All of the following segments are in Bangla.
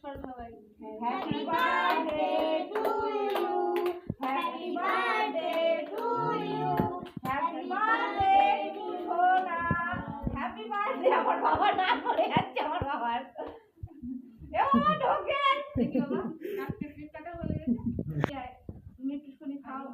করো সবাই। Happy birthday to you, happy birthday to you, happy birthday to সোনা, হ্যাপি বার্থডে। আমার বাবা না করে যাচ্ছে, আমার বাবার এ বাবা ঢোকেন। দেখি বাবা, আজকে কেক কাটা হয়ে গেছে। তুমি একটু শুনি খাও।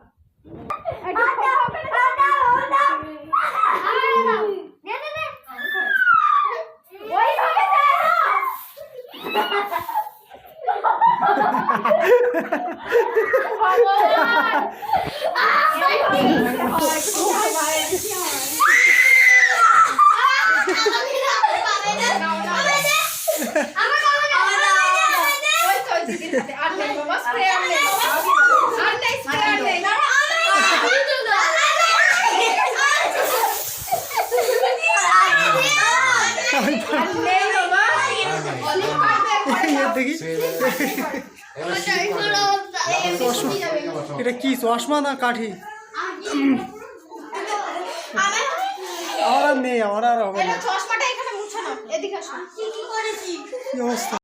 এটা কি চশমা না কাঠি? আমার আর নেই, আমার আর হবে না। চশমাটা এখানে মুছে নাও, এদিকে আসো। কি অবস্থা?